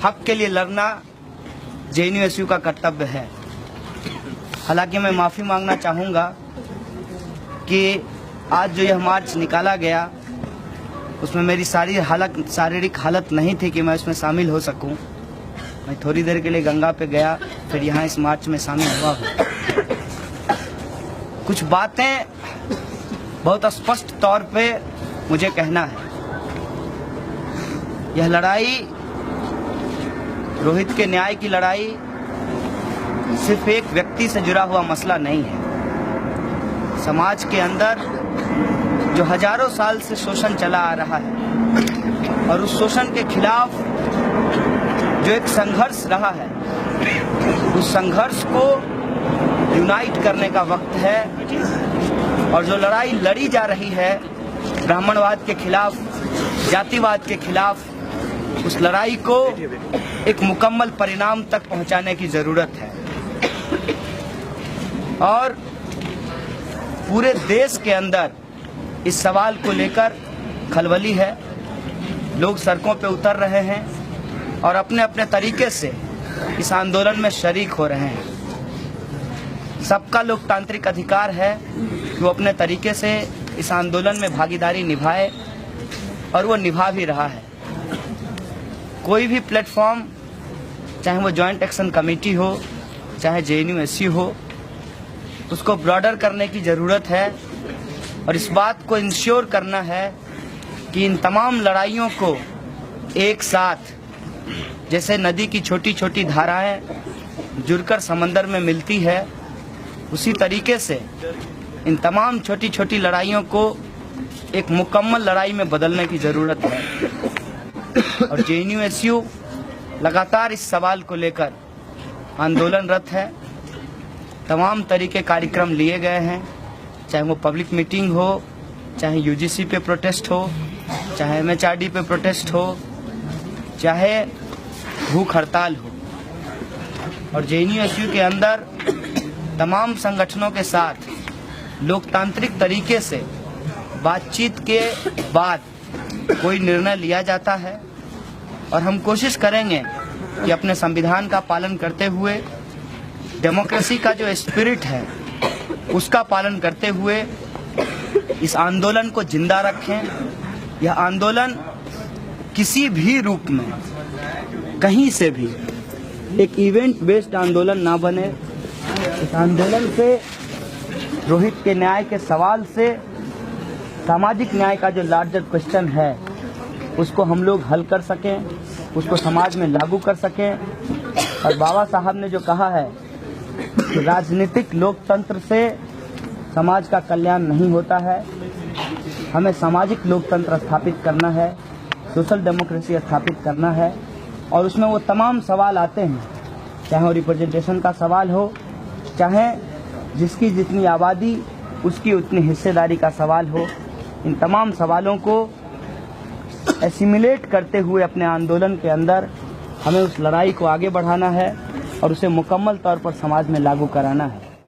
हक के लिए लड़ना जेएनयू का कर्तव्य है। हालांकि मैं माफ़ी मांगना चाहूँगा कि आज जो यह मार्च निकाला गया उसमें मेरी शारीरिक हालत नहीं थी कि मैं उसमें शामिल हो सकूं। मैं थोड़ी देर के लिए गंगा पे गया, फिर यहाँ इस मार्च में शामिल हुआ हूँ। कुछ बातें बहुत स्पष्ट तौर पे मुझे कहना है। यह लड़ाई, रोहित के न्याय की लड़ाई, सिर्फ एक व्यक्ति से जुड़ा हुआ मसला नहीं है। समाज के अंदर जो हजारों साल से शोषण चला आ रहा है और उस शोषण के खिलाफ जो एक संघर्ष रहा है, उस संघर्ष को यूनाइट करने का वक्त है। और जो लड़ाई लड़ी जा रही है ब्राह्मणवाद के खिलाफ, जातिवाद के खिलाफ, उस लड़ाई को एक मुकम्मल परिणाम तक पहुंचाने की जरूरत है। और पूरे देश के अंदर इस सवाल को लेकर खलबली है। लोग सड़कों पे उतर रहे हैं और अपने अपने तरीके से इस आंदोलन में शरीक हो रहे हैं। सबका लोकतांत्रिक अधिकार है कि वो अपने तरीके से इस आंदोलन में भागीदारी निभाए, और वो निभा भी रहा है। कोई भी प्लेटफॉर्म, चाहे वो जॉइंट एक्शन कमेटी हो, चाहे जेएनयू हो, उसको ब्रॉडर करने की ज़रूरत है। और इस बात को इंश्योर करना है कि इन तमाम लड़ाइयों को एक साथ, जैसे नदी की छोटी छोटी धाराएं जुड़कर समंदर में मिलती है, उसी तरीके से इन तमाम छोटी छोटी लड़ाइयों को एक मुकम्मल लड़ाई में बदलने की ज़रूरत है। और जेएनयू लगातार इस सवाल को लेकर आंदोलनरत है। तमाम तरीके कार्यक्रम लिए गए हैं, चाहे वो पब्लिक मीटिंग हो, चाहे यूजीसी पे प्रोटेस्ट हो, चाहे एमएचआरडी पे प्रोटेस्ट हो, चाहे भूख हड़ताल हो। और जेएनयू के अंदर तमाम संगठनों के साथ लोकतांत्रिक तरीके से बातचीत के बाद कोई निर्णय लिया जाता है। और हम कोशिश करेंगे कि अपने संविधान का पालन करते हुए, डेमोक्रेसी का जो स्पिरिट है उसका पालन करते हुए इस आंदोलन को जिंदा रखें। यह आंदोलन किसी भी रूप में, कहीं से भी एक इवेंट बेस्ड आंदोलन ना बने। इस आंदोलन से, रोहित के न्याय के सवाल से, सामाजिक न्याय का जो लार्जर क्वेश्चन है उसको हम लोग हल कर सकें, उसको समाज में लागू कर सकें। और बाबा साहब ने जो कहा है कि राजनीतिक लोकतंत्र से समाज का कल्याण नहीं होता है, हमें सामाजिक लोकतंत्र स्थापित करना है, सोशल डेमोक्रेसी स्थापित करना है। और उसमें वो तमाम सवाल आते हैं, चाहे वो रिप्रेजेंटेशन का सवाल हो, चाहे जिसकी जितनी आबादी उसकी उतनी हिस्सेदारी का सवाल हो। इन तमाम सवालों को एसिमिलेट करते हुए अपने आंदोलन के अंदर हमें उस लड़ाई को आगे बढ़ाना है और उसे मुकम्मल तौर पर समाज में लागू कराना है।